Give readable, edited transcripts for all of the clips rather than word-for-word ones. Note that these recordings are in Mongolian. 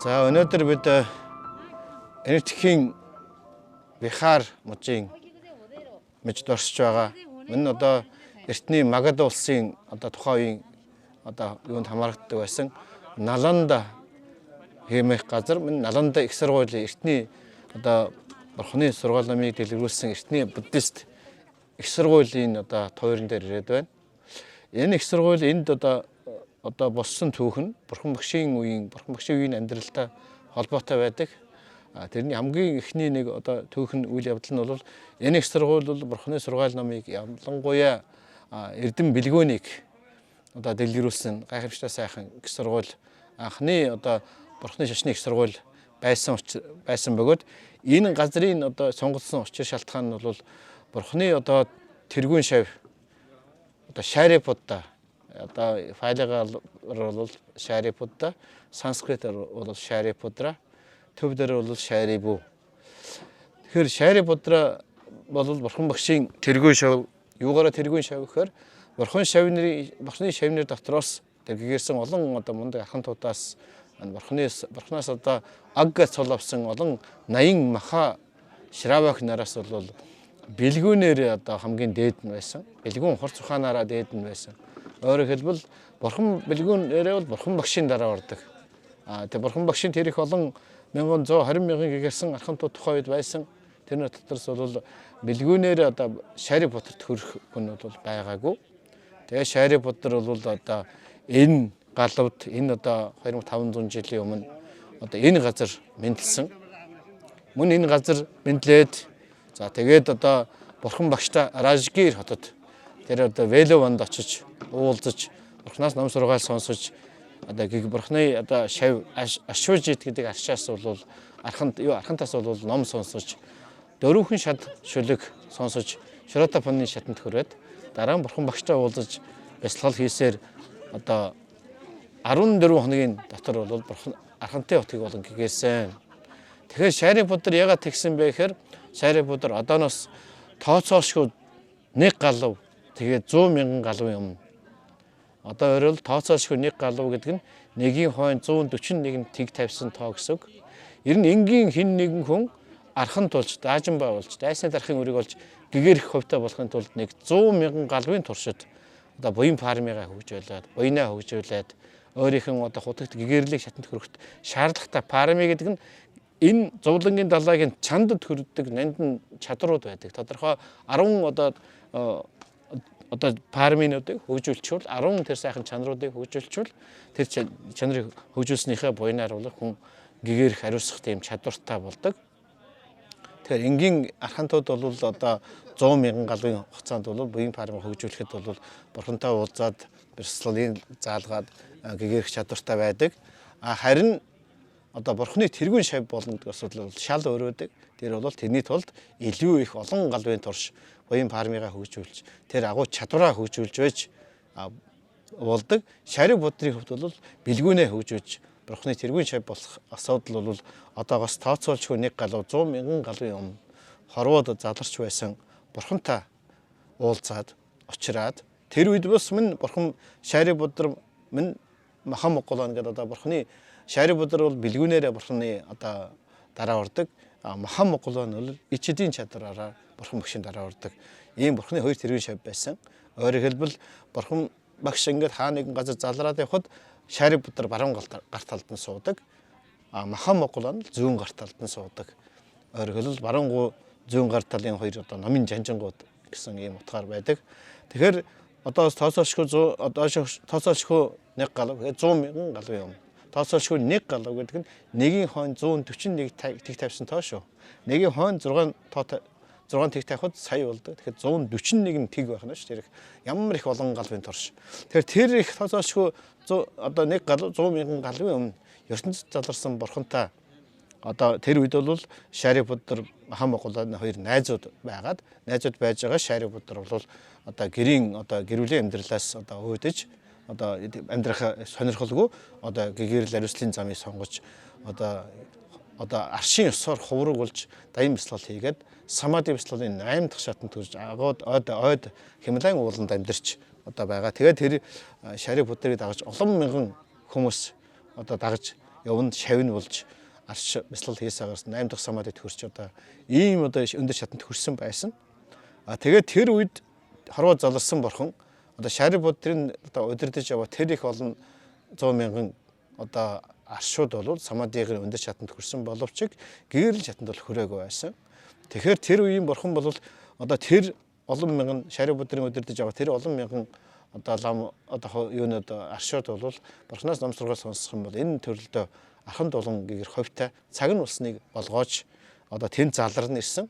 За өнөөдөр бид энэтхэгийн Бихар мужийн мэд дорсож байгаа. Энэ одоо эртний Магад улсын тухайн үеийн юунд хамаардаг байсан Наланда хэмээх газар. Энэ Наланда их сургуулийн эртний бурхны сургаал номыг дэлгэрүүлсэн эртний буддист их сургуулийн тойрон дээр ирээд байна. Энэ их сургууль энд боссон түүхэн бурхан багшийн үеийн амьдралтай холбоотой байдаг. Тэрний хамгийн эхний нэг түүхэн үйл явдал нь бол энэ их сургууль бол бурхны сургаал номыг ялангуяа эрдэм бэлгөөнийг дэлгэрүүлсэн гайхамшигтай сайхан их сургууль. Анхны бурхны шашны их сургууль байсан бөгөөд энэ газрын сонгогдсон учир шалтгаан нь бол бурхны тэргүүн шавь Шарипутта файлгаар бол Шарипутта, санскритээр бол Шарипутра, төвдөр бол Шарибу. Тэгэхээр Шарипутра бол бурхан багшийн тэргүүн шав. Юугаараа тэргүүн шав гэхээр бурхны шавнэр дотроос гэгэрсэн олон мундаг архан туудаас бурхнаас агга цол авсан олон 80 маха Шравак нараас бол бэлгүүнээр хамгийн дээд нь байсан. Бэлгүүн хурц ухаанаараа дээд нь байсан. Өөрөөр хэлбэл бурхан бэлгүүнээрээ бол бурхан багшийн дараа ордог. Тэгээ бурхан багшийн тэр их олон 1120 мянган гэгэрсэн архамтууд тухайн үед байсан. Тэрний дотроос бол бэлгүүнээр Шарипутрт хүрэх хүн бол байгаагүй. Тэгээ Шарипутр бол энэ галавд энэ 2500 жилийн өмнө энэ газар мэндэлсэн. Мөн энэ газар мэндлээд тэгээд бурхан багштай Ражгир хотод тэр Велованд очиж уулзаж бурхнаас ном сургаал сонсож бурхны шав Ашужит гэдэг аршаас бол архантаас бол ном сонсож дөрвөн шат шүлэг сонсож Шратапаны шатанд хүрээд дараа нь бурхан багштай уулзаж бясалгал хийсээр 14 хоногийн дотор бол бурхан архантай хотыг болон гэгэрсэн. Тэгэхээр Шарипутр ягаад тэгсэн бэ гэхээр Шарипутр одооноос тооцоошгүй нэг галав тэгээд 100 мянган галвын өмнө. Одоо өөрөөр тооцоошгүй нэг галав гэдэг нь нэгийн хойно 141 тэг тавьсан тоо гэсэн үг. Ер нь энгийн хин нэгэн хүн архан тулж, даажинбай болж, дайсны дарахын үрийг олж гэгэрх хувьтай болохын тулд нэг 100 мянган галвын туршид буян фармыгаа хөгжүүлээд, буянаа хөгжүүлээд өөрийнхөө хутагт гэгэрлийг шатанд хөрөхт шаардлагатай фарми гэдэг нь энэ зовлонгийн далайгийн чандад хүрдэг нандин чадрууд байдаг. Тодорхой 10 фарминуудыг хөгжүүлчихвэл 10 тэр сайхан чанаруудыг хөгжүүлчихвэл тэр чанарыг хөгжүүлснийхээ буянаар бол хүн гэгэрх ариусгах тийм чадвартай болдог. Тэгэхээр энгийн архантууд бол 100 мянган галвын хугацаанд бол буян фарм хөгжүүлэхэд бол бурхантай уулзаад бясалгалын заалгаад гэгэрх чадвартай байдаг. Харин бурхны тэргүүн шав болно гэдэг асуудал бол шал өөр байдаг. Тэр бол тэрний тулд илүү их олон галвын турш буян фармыгаа хөгжүүлж тэр агуу чадвараа хөгжүүлж байж болдог. Шарипутрийн хувьд бол бэлгүүнээ хөгжүүлж бурхны тэргүүн шав болох асуудал бол одоогоос тооцоолжгүй нэг галав 100 мянган галвын өмнө хорвоод задарч байсан бурхантай уулзаад очраад тэр үед бас мөн бурхан Шарипутр мөн Махамокулан гэдэг бурхны Шарипутр бол бэлгүүнээрээ бурхны дараа ордог. Махамокулан бол ичэдийн чадвараараа бурхан багшийн дараа ордог. Ийм бурхны хоёр тэргүүн шав байсан. Өөрөөр хэлбэл бурхан багш ингээд хаа нэгэн газар залраад явхад Шарипутр баруун гарт талд нь суудаг. Махамокулан зүүн гарт талд нь суудаг. Өөрөөр хэлбэл баруун зүүн гарт талын хоёр номын жанжингууд гэсэн ийм утгаар байдаг. Тэгэхээр тооцоолшгүй нэг галав 100 мянган галвын өмнө. Тооцоолшгүй нэг галав гэдэг нь нэгийн хойно 141 тэг тавьсан тоо шүү. Нэгийн хойно 6 тэг тавихад сая болдог. Тэгэхээр 141 тэг байх нь шүү. Тэр ямар их олон галвын турш. Тэгэхээр тэр их тооцоолшгүй нэг галав 100 мянган галвын өмнө ертөнцид заларсан бурхантай тэр үед бол Шарипутр Махамокуланы хоёр найзууд байгаад найзууд байж байгаа. Шарипутр бол гэрүүлийн амьдралаас өөдөж амьдрахаа сонирхолгүй гэгэрэл ариуслын замыг сонгож аршийн ёсоор хувраг болж даян бясалгал хийгээд самади бясалгалын 8 дахь шатанд төрж ойд Хималайн ууланд амьдарч байгаа. Тэгээд тэр Шарипутрыг дагаж олон мянган хүмүүс дагаж явна шавь нь болж арч бяцлал хийсаагаас 8 дахь самадад хүрч одоо ийм одоо өндөр шатанд хүрсэн байсан. Тэгээд тэр үед хорвоо заларсан бурхан одоо Шарипутрын одоо удирдах яваа тэр их олон 100 мянган одоо аршууд бол самадигийн өндөр шатанд хүрсэн боловч гээрэл шатанд бол хүрээгүй байсан. Тэгэхээр тэр үеийн бурхан бол одоо тэр олон мянган Шарипутрын удирдах яваа тэр олон мянган одоо лам одоо юунод аршууд бол бурханаас ном сургаал сонсох юм бол энэ төрөлдөө архан дулан гэгэр ховтой цаг нь болсныг болгооч одоо тэнд залар нь ирсэн.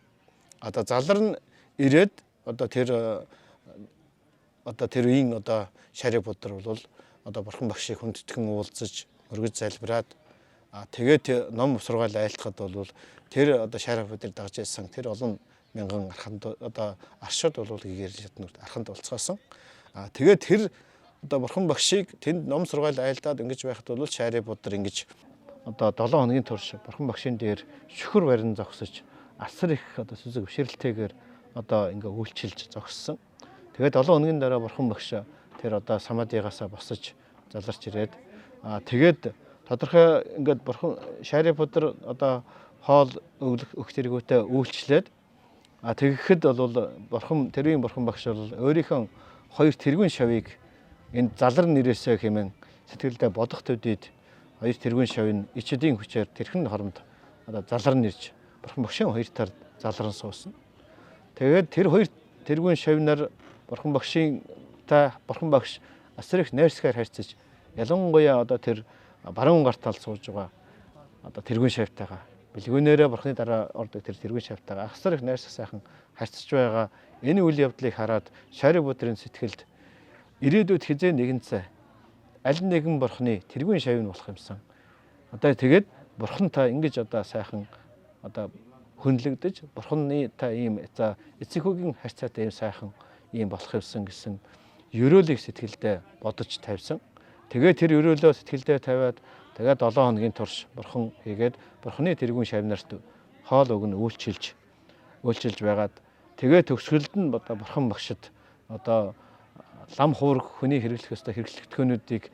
Одоо залар нь ирээд одоо тэр үеийн одоо Шарипутр бол одоо бурхан багшийг хүндэтгэн уулзаж өргөж залбираад тэгээд ном сургаал айлтахад бол тэр одоо Шарипутр дагж ирсэн тэр олон мянган арханд одоо аршууд бол гэгэр шатнууд арханд болцгоосон. Тэгээд тэр одоо бурхан багшийг тэнд ном сургаал айлдаад ингэж байхад бол Шарипутр ингэж одоо 7 хоногийн турш бурхан багшийн дээр шүхэр барин зогсож асар их одоо сүзэг бишрэлтэйгээр одоо ингээ үйлчилж зогссон. Тэгээд 7 хоногийн дараа бурхан багш тэр одоо самадигаасаа босож заларч ирээд тэгээд тодорхой ингээд бурхан Шарипутр одоо хоол өгөх тэргүүтээ үйлчлээд тэгэхэд бол бурхан тэрийн бурхан багш бол өөрийнхөө хоёр тэргүүн шавийг энэ залар нэрээсээ хэмээн сэтгэлдээ бодох төдийд хоёр тэргүүн шавын ичэдийн хүчээр тэрхэн хоромд одоо залар нэрж бурхан багшийн хоёр тал залран суусан. Тэгээд тэр хоёр тэргүүн шавнаар бурхан бурхан багш асар их найрсгаар харьцаж ялангуяа одоо тэр баруун гарт тал сууж байгаа одоо тэргүүн шавтайгаа бэлгүүнээрээ бурханы дараа ордог тэр тэргүүн шавтайгаа асар их найрсаг сайхан харьцаж байгаа энэ үйл явдлыг хараад Шарипутрын сэтгэлд ирээдүйд хизээ нэгэн цай аль нэгэн бурханы тэргүүн шавь нь болох юмсан. Одоо тэгээд бурхан та ингэж одоо сайхан одоо хүнлэгдэж бурханы та ийм за эцэг хүүгийн харьцаатай ийм сайхан ийм болох юмсан гэсэн ерөөлийг сэтгэлдээ бодож тавьсан. Тэгээд тэр ерөөлөө сэтгэлдээ тавиад тэгээд 7 хоногийн турш бурхан хийгээд бурханы тэргүүн шавь нарт хоол өгнө үйлчилж байгаад тэгээд төгсгөлд нь одоо бурхан багшид одоо лам хуург хүний хэрэглэх ёстой хэрэглэгдэхүүнүүдийг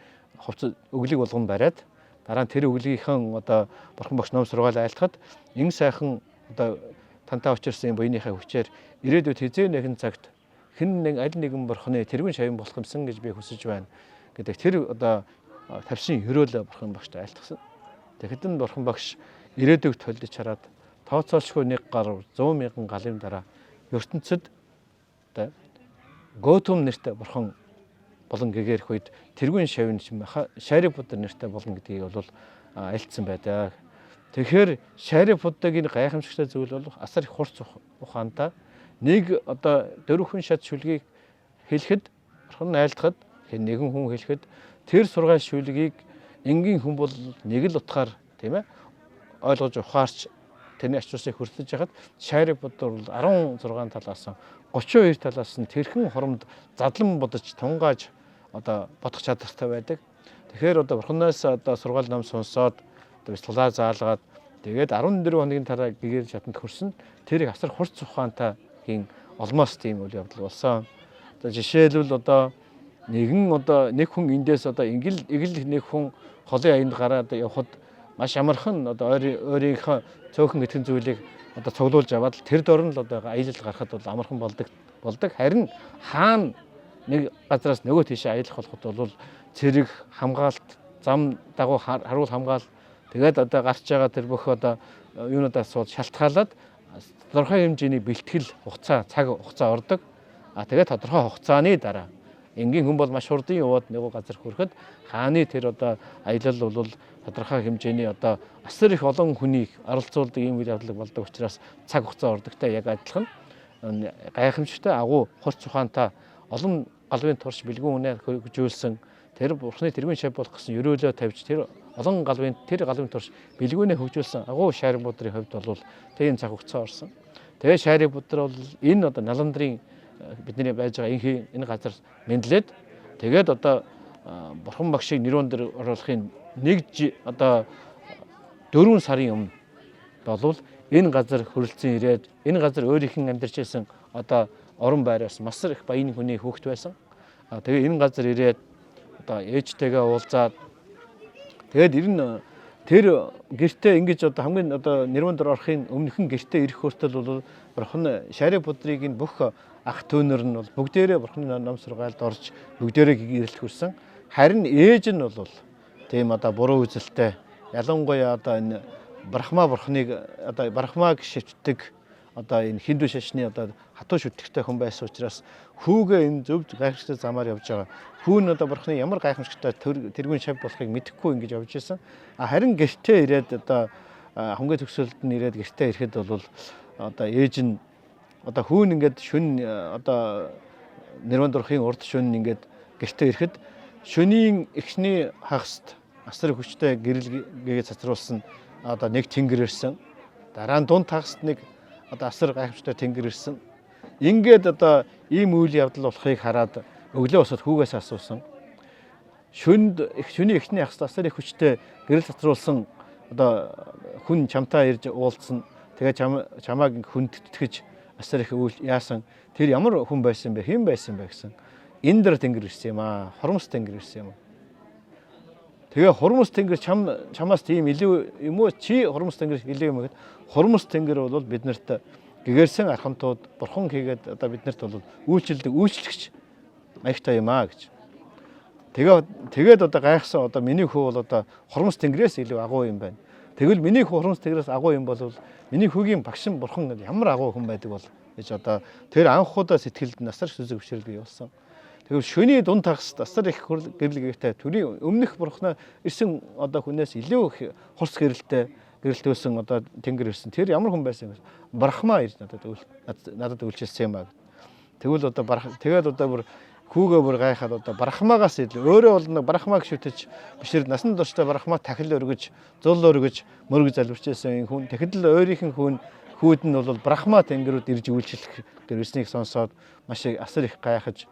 өглийг болгон бариад дараа нь тэр өглийнхэн одоо бурхан багш ном сургаал айлтахад энэ сайхан одоо тантай учирсан буйныхаа хүчээр ирээдүйд хизээ нэгэн цагт хэн нэг аль нэгэн бурханы тэргүүн шавь болох юмсан гэж би хүсэж байна гэдэг тэр одоо тавьсан ерөөлөө бурхан багшд айлтгсан. Тэгэхэд нь бурхан багш ирээдүйг төлдөж хараад тооцоолшгүй нэг гаруй 100 мянган галын дараа ертөнцид одоо Готум нэртэй бурхан болон гэгэрх үед тэргүүн шавь нь Шарипутр нэртэй болно гэдгийг бол альцсан байдаг. Тэгэхээр Шарипутрын гайхамшигтай зүйл бол асар их хурц ухаантай нэг одоо дөрвөн шат шүлгийг хэлэхэд бурхан айлтахад нэгэн хүн хэлэхэд тэр сургаал шүлгийг энгийн хүн бол нэг л утгаар тийм ээ ойлгож ухаарч тэрний ачуусыг хүртэж яхад Шарипутр бол 16 талаас нь 32 талаас нь тэрхэн хоромд задлан бодож тунгааж одоо бодох чадвартай байдаг. Тэгэхээр одоо бурханаас одоо сургаал ном сонсоод одоо бяцлалаа заалгаад тэгээд 14 хоногийн дараа гэгэр шатанд хүрсэн тэрийг асар хурц ухаантай хийн олмоос тийм үйл явдал болсон. Одоо жишээлбэл одоо нэг хүн эндээс одоо игэл нэг хүн холын аянд гараад явхад маш амархан одоо өөрийнхөө цөөхөн итгэн зүйлийг одоо цуглуулж аваад тэр дор нь л одоо аялал гарахад бол амархан болдог. Харин хаана нэг газраас нөгөө тийшээ аялах болоход бол цэрэг хамгаалт зам дагуу харуул хамгаал тэгээд одоо гарч байгаа тэр бүх одоо юунуудаас бол шалтгаалаад тодорхой хэмжээний бэлтгэл цаг хугацаа ордог. Тэгээд тодорхой хугацааны дараа энгийн хүн бол маш хурдан яваад нэг газар хүрэхэд хааны тэр одоо аялал бол тодорхой хэмжээний одоо асар их олон хүнийг оролцуулдаг юм үйл явдал болдог учраас цаг хугацаа ордогтой яг адилхан гайхамшигтай агуу хурц ухаантай олон галвын турш бэлгүүн үнэ хөгжүүлсэн тэр бурхны тэргүүн шавь болох гэсэн ерөөлөө тавьж тэр олон галвын турш бэлгүүнээ хөгжүүлсэн агуу Шарипутрын хувьд бол тийм цаг хугацаа орсон. Тэгээ Шарипутр бол энэ одоо Наландрын бидний байж байгаа энэ газар мэдлээд тэгээд одоо бурхан багшийг нэрүүн дээр оруулахын одоо 4 сарын өмнө болвол энэ газар хөрөлцөн ирээд энэ газар өөрийнх нь амьдарч байсан одоо орон байраас маш их баян хүний хүүхэд байсан. Тэгээ энэ газар ирээд одоо ээжтэйгээ уулзаад тэгээд ер нь Тэр гэртээ ингэж одоо хамгийн одоо нэрвэн дор орохын өмнөхөн гэртээ ирэх хүртэл бол бурхан Шарипутрыг энэ бүх ах түүнэр нь бол бүгдээрээ бурханы ном сургаалд орж бүгдээрээ гэрэлт хүрсэн. Харин ээж нь бол тийм одоо буруу үзэлтэй ялангуяа одоо энэ Брахма бурханыг одоо Брахмаг шивтдэг одоо энэ хинду шашны одоо хатуу шүтгэжтэй хүн байсан учраас хүүгээ энэ зөв гайхамшигтай замаар явж байгаа. Хүү нь одоо бурхны ямар гайхамшигтай тэргүүн шав болохыг мэдэхгүй ингэж явж исэн. Харин гэртээ ирээд одоо хамгийн төгсөлд нь ирээд гэртээ ирэхэд бол одоо ээж нь одоо хүү нь ингээд шүн одоо нэрвэн дурхын урд шүн ингээд гэртээ ирэхэд шөнийн эхний хагаст асар хүчтэй гэрэлгээ цацруулсан одоо нэг тэнгэр ирсэн. Дараа нь дунд хагаст нэг одоо асар гайхамшигтай тэнгэр ирсэн. Ингээд одоо ийм үйл явдал болохыг хараад өглөө босоод хүүгээс асуусан. Шөний эхний хагаст асар их хүчтэй гэрэл цацруулсан одоо хүн чамтай ирж уулзсан. Тэгээ чамааг хүндэтгэж асар их үйл яасан. Тэр ямар хүн байсан бэ? Хэн байсан бэ гэсэн. Индра тэнгэр ирсэн юм аа. Хормос тэнгэр ирсэн юм аа. Тэгээ хормос тэнгэр чамаас тийм илүү юм уу? Чи хормос тэнгэр илүү юм гэхэд хормос тэнгэр бол биднэрт гэгэрсэн архамтууд бурхан хийгээд одоо биднэрт бол үйлчлэгч маягтай юм аа гэж. Тэгээд одоо гайхсан одоо миний хүү бол одоо хормос тэнгэрээс илүү агуу юм байна. Тэгвэл миний хүү хормос тэнгэрээс агуу юм бол миний хүүгийн багшин бурхан ямар агуу хүн байдаг бол гэж одоо тэр анхудаа сэтгэлд насар сүзэг өвчрөл бий болсон. Тэгвэл шөний дунд тагаст асар их гэрэлгээтэй төрийн өмнөх бурхнаа ирсэн одоо хүнээс илүү их хурц гэрэлтөөсөн одоо тэнгэр ирсэн. Тэр ямар хүн байсан юм бэ? Брахма ирж надад үйлчилсэн юм аа. Тэгвэл одоо тэгээд одоо бүр хүүгээ бүр гайхаад одоо Брахмагаас илүү өөрөө бол нэг Брахмаг шүтэж бишрэл насан туршдаа Брахма тахил өргөж, зул өргөж, мөрөг залбирчээсэн хүн. Тэгэхэд л өөрийнх нь хүүд нь бол Брахма тэнгэрүүд ирж үйлчлэх гэрснийг сонсоод маш асар их гайхаж.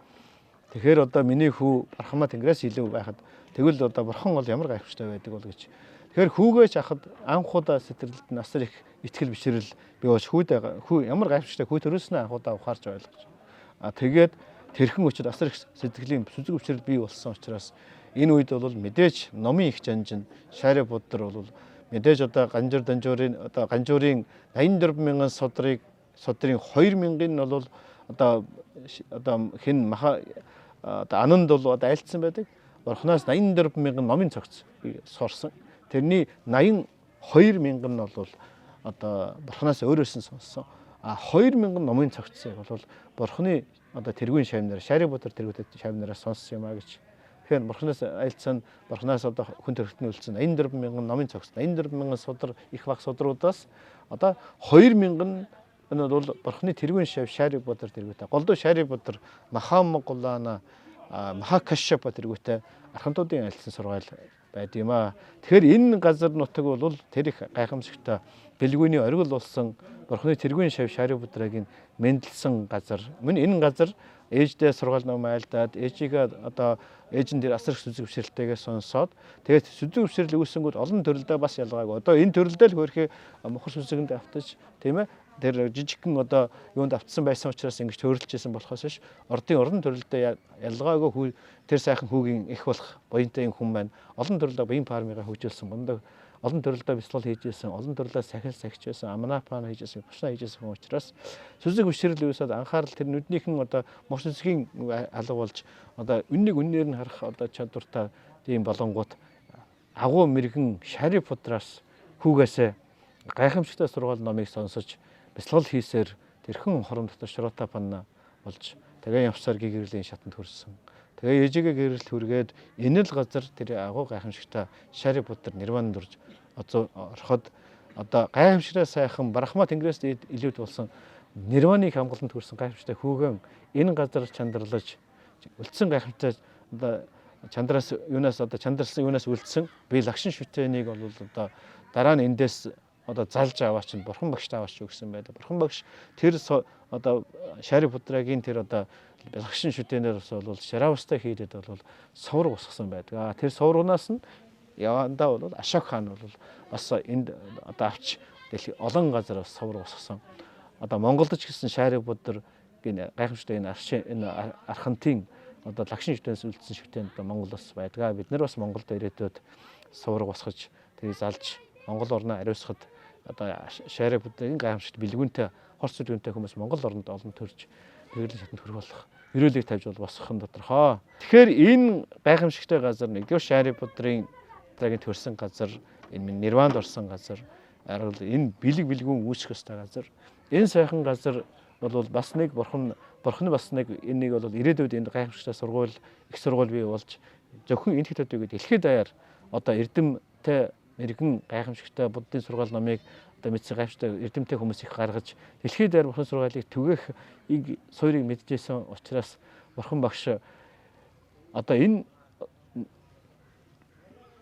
Тэгэхээр одоо миний хүү Брахма тэнгэрээс илүү байхад тэгвэл одоо бурхан бол ямар гайхамшигтай байдаг бол гэж. Тэгэхээр хүүгээж ахад анхудаа сэтгэлд насар их итгэл бишрэл бий болж хүү ямар гайхамшигтай хүү төрөөснөө анхудаа ухаарч ойлгож. Тэгээд тэрхэн учраас асар их сэтгэлийн сүзэг өвчрөл бий болсон учраас энэ үед бол мэдээж номын их жанжин Шарипутр бол мэдээж одоо ганжуурын 84,000 содрын 2,000-ын нь бол одоо хэн маха одоо ананд бол одоо айлтсан байдаг. Бурханаас 84,000 номын цогц сорсон. Тэрний 82,000 нь бол одоо бурханаас өөрөөс нь сонссон. 2,000 номын цогцсыг бол бурханы одоо тэргүүн шавнаар Шарипутр тэргүүдэд шавнараас сонссон юм а гэж. Тэгэхээр бурханаас айлцсан бурханаас одоо хүн төрөлтний үлдсэн 84,000 номын цогц 84,000 судар их баг судруудаас одоо 2,000 нь бол бурханы тэргүүн шав Шарипутр тэргүүтэй. Голдуу Шарипутр Махамгулана Махакашшапа тэргүүтэй архантуудын айлцсан сургаал байд юм а. Тэгэхээр энэ газар нутаг бол тэр их гайхамшигтай бэлгүүний оргил болсон бурханы тэргүүн шав Шарипутрагийн мэндэлсэн газар. Мөн энэ газар ээждээ сургаал ном айлдаад ээжигээ одоо ээж нь тэр асар их сүзэг өвчрэлтэйгээ сонсоод тэгээд сүзэг өвчрөл үүсэнгүүд олон төрөлдөө бас ялгаагүй. Одоо энэ төрөлдөө л хөрхий мохор сүзэгэнд автаж тийм ээ тэр жижигхэн одоо юунд автсан байсан учраас ингэж төрөлжсэн болохоос биш орон төрөлдөө ялгаагүй тэр сайхан хүүгийн их болох буянтай хүн байна. Олон төрөлдөө буян фармыгаа хөгжүүлсэн гондог олон төрөлдөө бяцлал хийжсэн, олон төрлөө сахил сахижсэн, амнапан хийжсэн, бушна хийжсэн хүн учраас сүзэг өвчрөл үүсээд анхаарал тэр нүднийхэн одоо мох сүзгийн алга болж одоо үнээр нь харах одоо чадвартай тийм болонгууд агуу мэрэгэн Шарипутраас хүүгээсээ гайхамшигтай сургаал номыг сонсож бяцлал хийсээр тэрхэн хорон дотор Шрота панна болж тэгээ явсаар гэгэрлийн шатанд хүрсэн. Тэгээ ээжигээ гэрэлт хүргээд энэ л газар тэр агуу гайхамшигтай Шарипутр нирванд дурж ороход одоо гайхамшигтай сайхан Брахма тэнгэрээс илүүд болсон нирваныг хамгаалалтанд хүрсэн гайхамшигтай хүүгэн энэ газар чандарлаж үлдсэн гайхамшигтай одоо чандралсан юунаас үлдсэн би лагшин шүтэнийг бол одоо дараа нь эндээс одоо залж аваач нь бурхан багштай аваач өгсөн байдаг. Бурхан багш тэр одоо Шарипутрагийн тэр одоо лагшин шүтэнээс бол Шаравастай хийдэд бол соврог усгсан байдаг. Тэр соврогнаас нь явандаа бол Ашок хаан бол бас энд одоо авч олон газар соврог усгсан. Одоо Монголд ч гэсэн Шарипутр гин гайхамшигтай энэ архантын одоо лагшин шүтэнээс үлдсэн шүтэн одоо Монголоос байдаг. Бид нар бас Монголд ирээдүйд соврог усгаж тэрийг залж Монгол орноо ариусгахад одоо шаарэ бүдгийн гайхамшигт бэлгүүнтэй хорц бүлгүүнтэй хүмүүс Монгол орнд олон төрж тэглэл шатнд хүрэх болох өрөөлийг тавьж босгох нь тодорхой. Тэгэхээр энэ гайхамшигтай газар нэгдүгээр шаарэ бүдрийн дараагийн төрсэн газар, энэ нирванд орсон газар, энэ бэлэг бэлгүүн үүсэх ёстой газар. Энэ сайхан газар бол бас нэг бурхны бас нэг энийг бол ирээдүйд энд гайхамшигтай сургууль, их сургууль бий болж зөвхөн энэ хотуудыг дэлхийд даяар одоо эрдэмтэй мэрэгэн гайхамшигтай буддын сургаал номыг одоо мэдсэн гайхамшигтай эрдэмтэй хүмүүс их гаргаж дэлхийд даяар бурхан сургаалыг түгээх суурийг мэдчихсэн учраас бурхан багш одоо энэ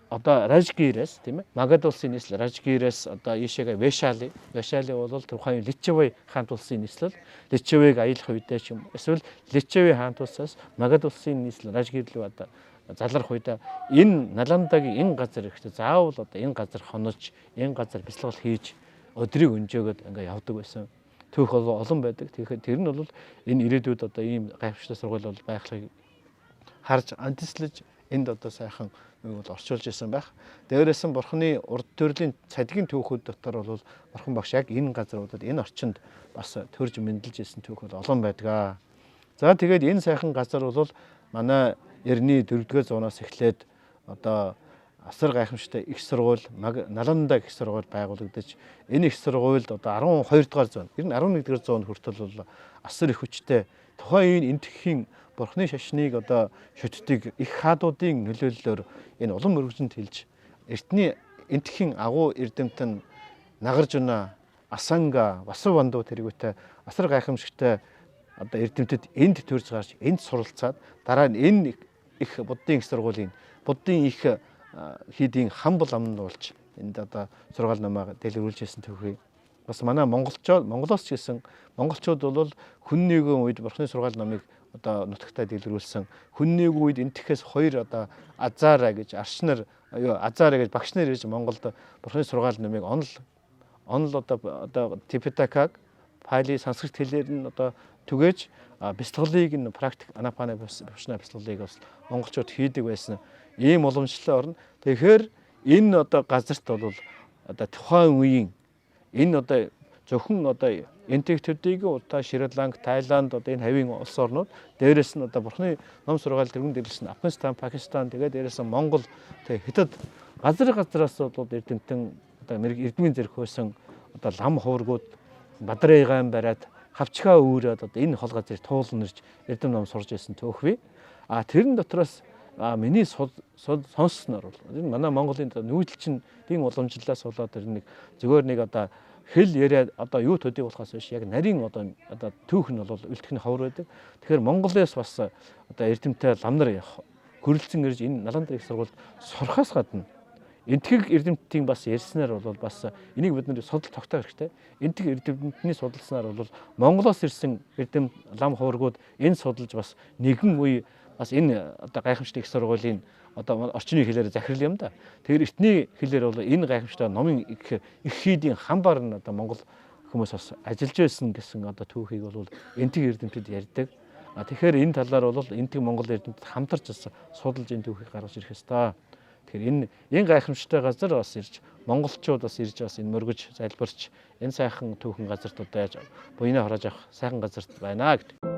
одоо Ражгирээс тийм ээ Магад улсын нийслэл Ражгирээс одоо ийшээгээ Вэшали бол тухайн Личевэй хаант улсын нийслэл Личевэйг аялах үедээ ч юм эсвэл Личевэй хаант улсаас Магад улсын нийслэл Ражгир рүү одоо залрах үедээ энэ Наландагийн энэ газар ихтэй заавал одоо энэ газар хонож энэ газар бяцлал хийж өдрийг өнжөөгöd ингээ явдаг байсан. Төөх олон байдаг. Тэгэхээр тэр нь бол энэ ирээдүйд одоо ийм гайхамшигтай сургууль бол байхлыг харж антислж энд одоо сайхан бол орчуулж исэн байх. Дээрээс нь бурхны урд төрлийн цадгийн түүхүүд дотор бол бурхан багш яг энэ газруудад энэ орчинд бас төрж мэндэлж исэн түүх бол олон байдаг. За тэгээд энэ сайхан газар бол манай эртний 4-р зуунаас эхлээд одоо асар гайхамшигтай их сургууль Наланда их сургууль байгуулагдаж энэ их сургуульд одоо 12-р зуун, ер нь 11-р зуунд хүртэл бол асар их хүчтэй тухайн энтхийн бурхны шашныг одоо шүтдэг их хаадуудын нөлөөллөөр энэ улам мөрөгжөнд хэлж эртний энтхийн агуу эрдэмтэн Нагаржуна, Асанга, Васуванду тэргүүтээ асар гайхамшигтай одоо эрдэмтэд энд төрж гарч энд суралцаад дараа нь энэ их буддын их сургуулийн буддын их хийдийн хамбал амнд болж энд одоо сургаал намаа дэлгэрүүлж ирсэн төвхий. Бас манай Монголоос ч гэсэн монголчууд бол хүн нэгэн үед бурхны сургаал намыг одоо нутагтаа дэлгэрүүлсэн. Хүн нэгэн үед энтхээс хоёр одоо Азара гэж арчнаар Азара гэж багш нар ирж Монголд бурхны сургаал намыг онл одоо Типитакаг Пали санскрит хэлээр нь одоо түгээж бяцлаглыг нь практик анапана бушна бяцлаглыг бас монголчууд хийдэг байсан. Ийм уламжлалын орно. Тэгэхээр энэ одоо газарт бол одоо тухайн үеийн энэ одоо зөвхөн одоо энтэгтүүдийн удаа Шри-Ланк, Тайланд одоо энэ хавийн улс орнууд дээрээс нь одоо бурхны ном сургаал тэргүүн дэрлсэн Афганистан, Пакистан тэгээд дээрээс нь Монгол тэгээд хятад газраас бол эрдэмтэн одоо эрдмийн зэрэг хөөсөн одоо лам хувргууд бадрайгаан бариад хавчгаа өөрөөд одоо энэ хол газрыг туулан ирж эрдэм ном сурж байсан төөхвэ. Тэрэн дотроос миний сонссноор бол энэ манай Монголын нүүдэлчин тийм уламжлалаас болоод тэр нэг зөвөр нэг одоо хэл яриа одоо юу төдий болохоос биш яг нарийн одоо түүх нь бол үлдэх нь ховор байдаг. Тэгэхээр Монголоос бас одоо эрдэмтэй лам нар хөрөлцөн ирж энэ Наланда их сургуульд сурахаас гадна энтхэг эрдэмтдийн бас ярьснаар бол бас энийг бид нэр судал тогтоох хэрэгтэй. Энтхэг эрдэмтний судалснаар бол Монголоос ирсэн эрдэм лам хувргууд энэ судалж бас нэгэн үе бас энэ одоо гайхамшигт их сургуулийн одоо орчны хэлээр захирал юм да. Тэгэхээр эртний хэлээр бол энэ гайхамшигт номын их хийдийн хамбар нь одоо Монгол хүмүүс бас ажиллаж байсан гэсэн одоо түүхийг бол энтхэг эрдэмтэд ярьдаг. Тэгэхээр энэ талаар бол энтхэг Монгол эрдэмтэд хамтарч бас судалж энэ түүхийг гаргаж ирэх ёстой. Тэгэхээр энэ гайхамшигтай газар бас ирж монголчууд бас ирж бас энэ мөргөж залбирч энэ сайхан түүхэн газарт одоо яаж буйнаа харааж авах сайхан газарт байна гэдэг.